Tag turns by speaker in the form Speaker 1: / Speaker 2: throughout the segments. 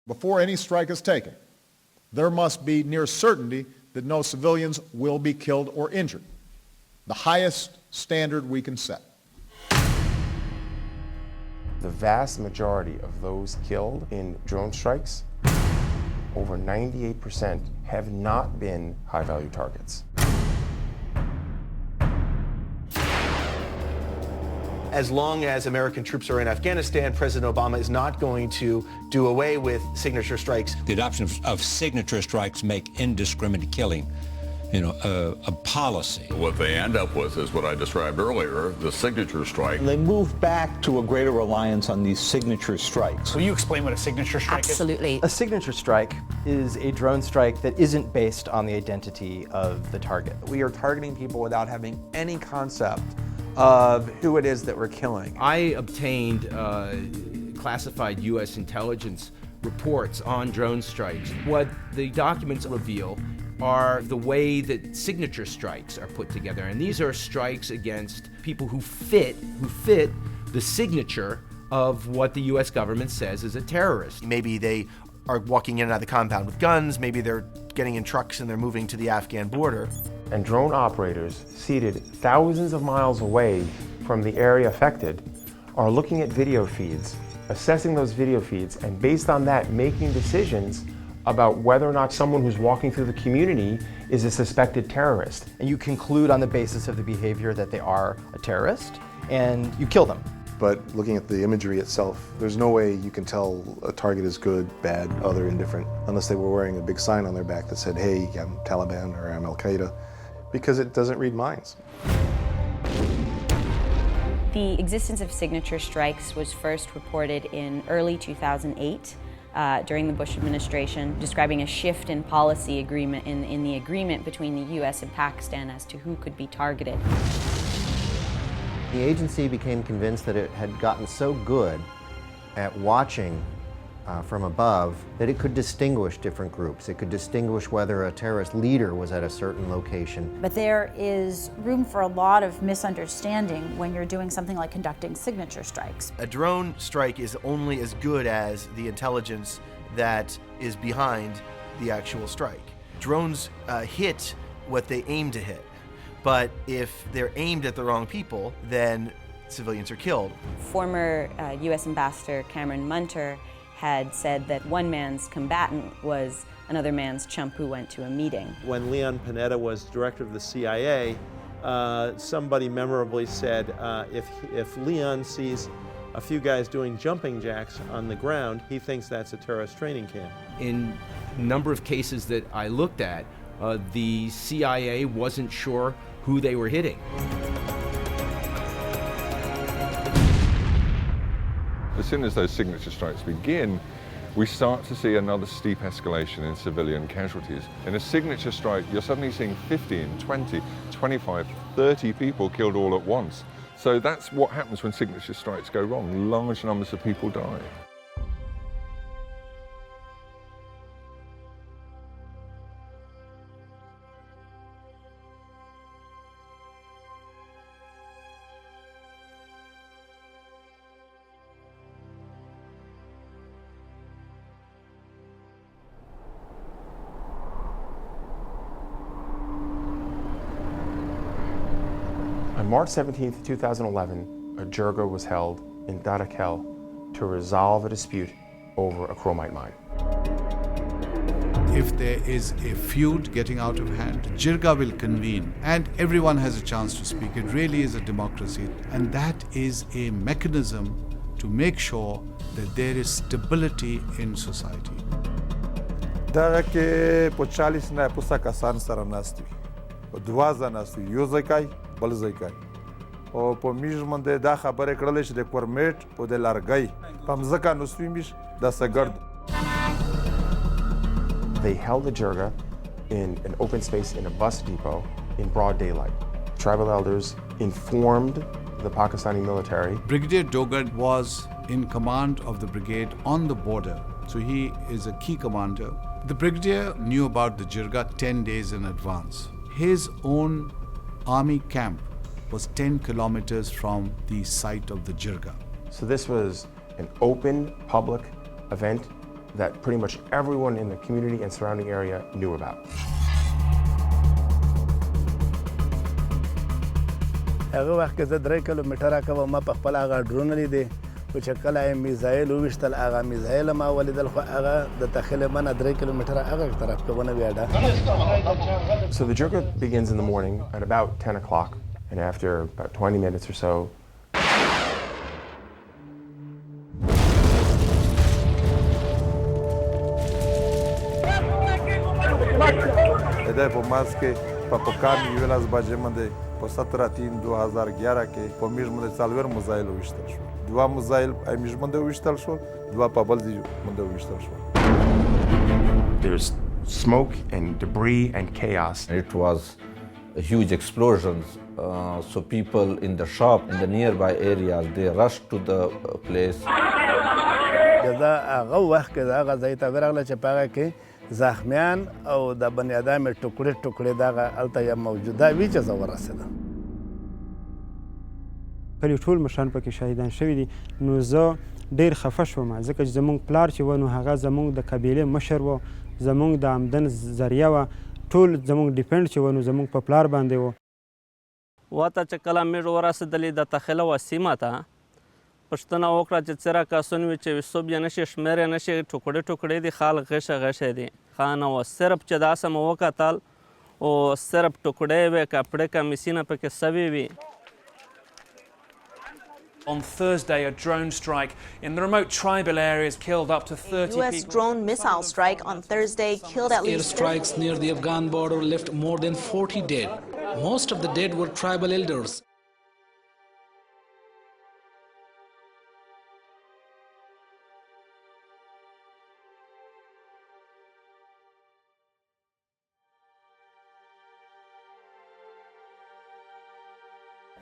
Speaker 1: Before any strike is taken, there must be near certainty that no civilians will be killed or injured, the highest standard we can set.
Speaker 2: The vast majority of those killed in drone strikes, over 98%, have not been high-value targets.
Speaker 3: As long as American troops are in Afghanistan, President Obama is not going to do away with signature strikes.
Speaker 4: The adoption of signature strikes make indiscriminate killing, a policy.
Speaker 5: What they end up with is what I described earlier, the signature strike.
Speaker 6: They move back to a greater reliance on these signature strikes.
Speaker 7: Will you explain what a signature strike
Speaker 8: Absolutely.
Speaker 7: is?
Speaker 8: A signature strike is a drone strike that isn't based on the identity of the target.
Speaker 9: We are targeting people without having any concept of who it is that we're killing.
Speaker 10: I obtained classified U.S. intelligence reports on drone strikes. What the documents reveal are the way that signature strikes are put together, and these are strikes against people who fit the signature of what the U.S. government says is a terrorist.
Speaker 3: Maybe they are walking in and out of the compound with guns, maybe they're getting in trucks and they're moving to the Afghan border.
Speaker 2: And drone operators seated thousands of miles away from the area affected are looking at video feeds, assessing those video feeds, and based on that, making decisions about whether or not someone who's walking through the community is a suspected terrorist.
Speaker 8: And you conclude on the basis of the behavior that they are a terrorist, and you kill them.
Speaker 11: But looking at the imagery itself, there's no way you can tell a target is good, bad, other, indifferent, unless they were wearing a big sign on their back that said, hey, I'm Taliban or I'm Al-Qaeda, because it doesn't read minds.
Speaker 12: The existence of signature strikes was first reported in early 2008 during the Bush administration, describing a shift in policy agreement in the agreement between the U.S. and Pakistan as to who could be targeted.
Speaker 13: The agency became convinced that it had gotten so good at watching from above that it could distinguish different groups. It could distinguish whether a terrorist leader was at a certain location.
Speaker 14: But there is room for a lot of misunderstanding when you're doing something like conducting signature strikes.
Speaker 3: A drone strike is only as good as the intelligence that is behind the actual strike. Drones hit what they aim to hit. But if they're aimed at the wrong people, then civilians are killed.
Speaker 12: Former U.S. Ambassador Cameron Munter had said that one man's combatant was another man's chump who went to a meeting.
Speaker 15: When Leon Panetta was director of the CIA, somebody memorably said, if Leon sees a few guys doing jumping jacks on the ground, he thinks that's a terrorist training camp.
Speaker 10: In a number of cases that I looked at, the CIA wasn't sure who they were hitting.
Speaker 16: As soon as those signature strikes begin, we start to see another steep escalation in civilian casualties. In a signature strike, you're suddenly seeing 15, 20, 25, 30 people killed all at once. So that's what happens when signature strikes go wrong. Large numbers of people die.
Speaker 2: On March 17, 2011, a jirga was held in Darakel to resolve a dispute over a chromite mine.
Speaker 17: If there is a feud getting out of hand, jirga will convene and everyone has a chance to speak. It really is a democracy, and that is a mechanism to make sure that there is stability in society.
Speaker 18: Darakel po 40 na pusa kasan sara nastui. Po dva za nastui, yo zakai, bal zakai. O po mijmande da khabare kړلې چې د کورمیټ او د لارګي په مځکه نستوي مش د سګرد.
Speaker 2: They held the jirga in an open space in a bus depot in broad daylight. Tribal elders informed the Pakistani military.
Speaker 17: Brigadier Dogad was in command of the brigade on the border, so he is a key commander. The brigadier knew about the jirga 10 days in advance. His own army camp was 10 kilometers from the site of the jirga.
Speaker 2: So this was an open public event that pretty much everyone in the community and surrounding area knew about.
Speaker 7: هغه وخت کې زه 3 کیلومتره کوم ما په خپل هغه ډرون لیدې خو چې کله یې میزایل وویشتل هغه میزایل ما ولیدل خو هغه د تخیل منه 3 کیلومتره هغه طرف کې ونه ویاډه.
Speaker 2: So the jirga begins in the morning at about 10 o'clock, and after about 20 minutes or so,
Speaker 18: دا په ماس کې په پکار نیولاس باجې منده په 17/3/2011 کې په میژ منده څلور موزایل وشتل شو. 2 موزایل ای میژ منده وشتل شو، 2 په بل دی منده وشتل شو.
Speaker 2: there's smoke and debris and chaos.
Speaker 6: It was a huge explosions. So people in the shop in the nearby areas, they rushed to the place.
Speaker 7: دا هغه وخت کې دا هغه ځای ته ورغله چې په هغه کې زخمیان او د بني ادم ټوکړې ټوکړې دغه هلته یا موجوده وي چې زه ورسېدم.
Speaker 19: کلي ټول مشران پکې شهیدان شوي دي نو زه ډېر خفه شوم ځکه چې زموږ پلار چې و نو هغه زموږ د قبیلې مشر و، زموږ د آمدن ذریعه وه، ټول زموږ ډیپنډ چې و نو زموږ په پلار باندې و.
Speaker 20: واته چې کله میږ ورسېدلې د تخیله و سیمه ته پوښتنه وکړه چې څېره کسون وي چې ویسوب یې نشي شمېر یې نشي ټوکړې ټوکړې دي خلک غشه غشه دي ښه نه و صرف چې داسې مو وکتل او صرف ټوکړې وې کپړې کمیسونه پکې سوي وي.
Speaker 21: On Thursday, a drone strike in the remote tribal areas killed up to 30 people.
Speaker 22: U.S. drone missile strike on Thursday killed at least...
Speaker 23: Airstrikes near the Afghan border left more than 40 dead. Most of the dead were tribal elders.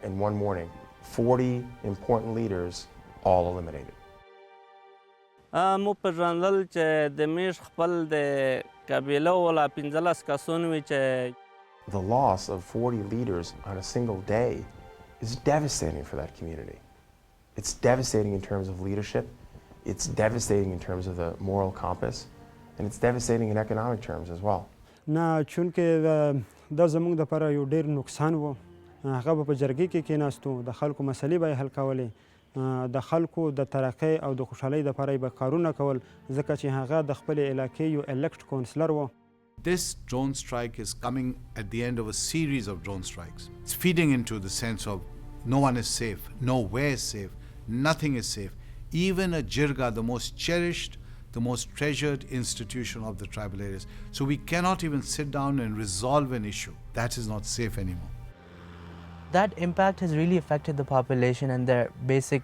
Speaker 2: In one morning, 40 important leaders all eliminated.
Speaker 20: مو پېژندل چې د میږ خپل د قبیله ولا 15 کسون وي چې
Speaker 2: The loss of 40 leaders on a single day is devastating for that community. It's devastating in terms of leadership, it's devastating in terms of the moral compass, and it's devastating in economic terms as well.
Speaker 19: نه چونکې دا زموږ دپاره یو ډېر نقصان و. هغه به په جرګې کې کېناستو، د خلکو مسلې به یې حل کولې، د خلکو د ترقۍ او د خوشحالۍ دپاره یې به کارونه کول ځکه چې هغه د خپلې علاقې یو الکټ کونسلر و.
Speaker 17: This drone strike is coming at the end of a series of drone strikes. It's feeding into the sense of no one is safe, nowhere is safe, nothing is safe. Even a jirga, the most cherished, the most treasured institution of the tribal areas. So we cannot even sit down and resolve an issue. That is not safe anymore.
Speaker 24: That impact has really affected the population and their basic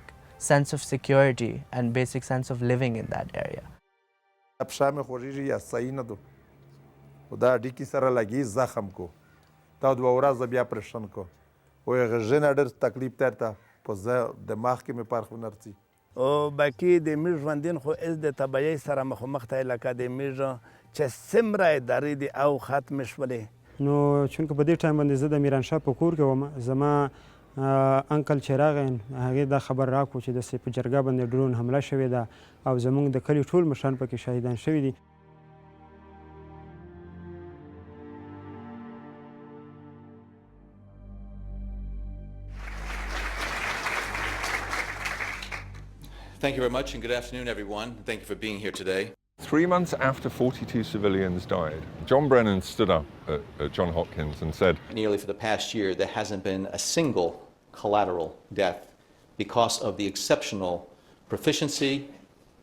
Speaker 24: sense of security and basic sense of living in that area.
Speaker 18: پښه مې خوږېږي یا صحیح نه ده خو دا ډیکي سره لګي زخم کو تا 2 ورځې بیا پرېشن کو وایي غږونه ډېر تکلیف درته په دماغ کې مې فرق ونرسي.
Speaker 7: او باقي د میږ ژوندین خو از د طبیعي سره مخامخ دی لکه د میږ چې څومره ادارې دي او ختمې شولې.
Speaker 19: نو چونکه په دې ټایم باندې زه د میرانشاه په کور کې وم، زما انکل چې راغی هغې دا خبر راکړو چې داسې په جرګه باندې ډرون حمله شوې ده او زموږ د کلي ټول مشران پکې شهیدان شوي دي.
Speaker 25: Thank you very much and good afternoon, everyone. Thank you for being here today.
Speaker 16: 3 months after 42 civilians died, John Brennan stood up at Johns Hopkins and said,
Speaker 25: Nearly for the past year, there hasn't been a single collateral death because of the exceptional proficiency,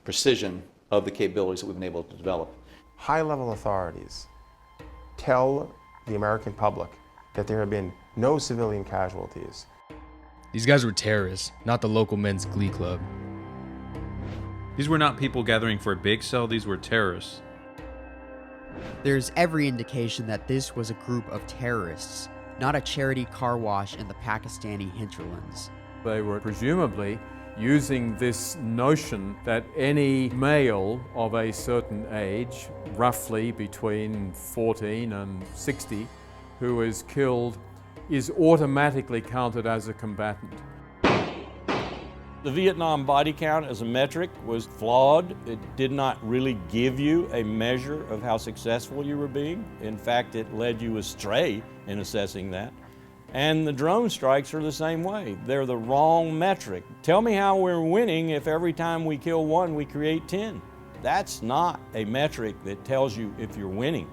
Speaker 25: precision of the capabilities that we've been able to develop.
Speaker 2: High-level authorities tell the American public that there have been no civilian casualties.
Speaker 26: These guys were terrorists, not the local men's glee club.
Speaker 27: These were not people gathering for a bake sale, these were terrorists.
Speaker 28: There's every indication that this was a group of terrorists, not a charity car wash in the Pakistani hinterlands.
Speaker 29: They were presumably using this notion that any male of a certain age, roughly between 14 and 60, who is killed is automatically counted as a combatant.
Speaker 1: The Vietnam body count as a metric was flawed. It did not really give you a measure of how successful you were being. In fact, it led you astray in assessing that. And the drone strikes are the same way. They're the wrong metric. Tell me how we're winning if every time we kill one, we create 10. That's not a metric that tells you if you're winning.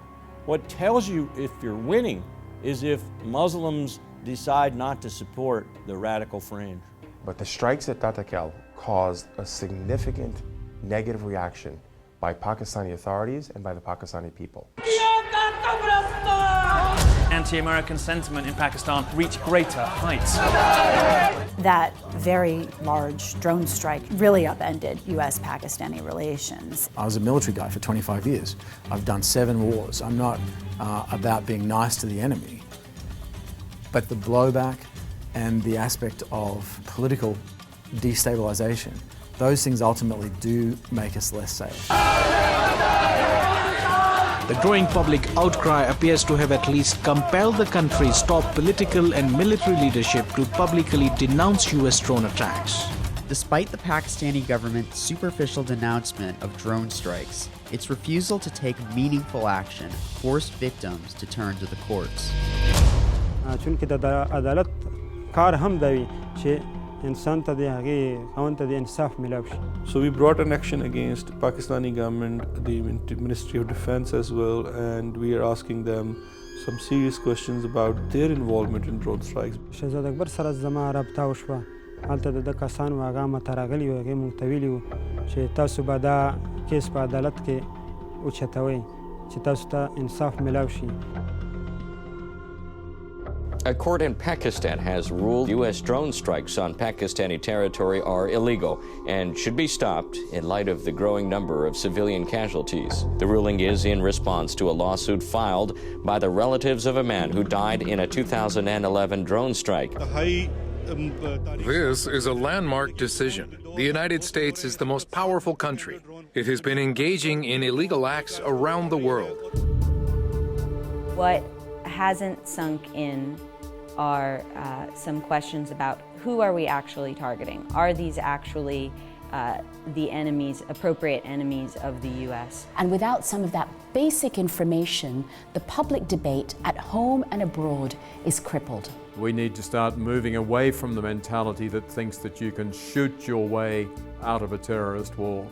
Speaker 1: What tells you if you're winning is if Muslims decide not to support the radical fringe.
Speaker 2: But the strikes at Tatakel caused a significant negative reaction by Pakistani authorities and by the Pakistani people.
Speaker 21: Anti-American sentiment in Pakistan reached greater heights.
Speaker 3: That very large drone strike really upended U.S.-Pakistani relations.
Speaker 4: I was a military guy for 25 years. I've done 7 wars. I'm not about being nice to the enemy. But the blowback and the aspect of political destabilization, those things ultimately do make us less safe.
Speaker 23: The growing public outcry appears to have at least compelled the country's top political and military leadership to publicly denounce U.S. drone attacks.
Speaker 28: Despite the Pakistani government's superficial denouncement of drone strikes, its refusal to take meaningful action forced victims to turn to the courts.
Speaker 19: چونکه د عدالت کار هم دی چې انسان ته د هغې خاوند ته د انصاف میلاو شي.
Speaker 5: So we brought an action against Pakistani government, the Ministry of Defense as well, and we are asking them some serious questions about their involvement in drone strikes.
Speaker 19: شهزاده اکبر سره زما رابطه وشوه. هلته د کسان و هغه ماته راغلي وو، هغې موږ ته ویلي وو چې تاسو به دا کیس په عدالت کې اوچتوئ چې تاسو ته انصاف میلاو شي.
Speaker 8: A court in Pakistan has ruled U.S. drone strikes on Pakistani territory are illegal and should be stopped in light of the growing number of civilian casualties. The ruling is in response to a lawsuit filed by the relatives of a man who died in a 2011 drone strike.
Speaker 9: This is a landmark decision. The United States is the most powerful country. It has been engaging in illegal acts around the world.
Speaker 12: What hasn't sunk in are some questions about who are we actually targeting? Are these actually the enemies, appropriate enemies of the U.S.?
Speaker 11: And without some of that basic information, the public debate at home and abroad is crippled.
Speaker 29: We need to start moving away from the mentality that thinks that you can shoot your way out of a terrorist war.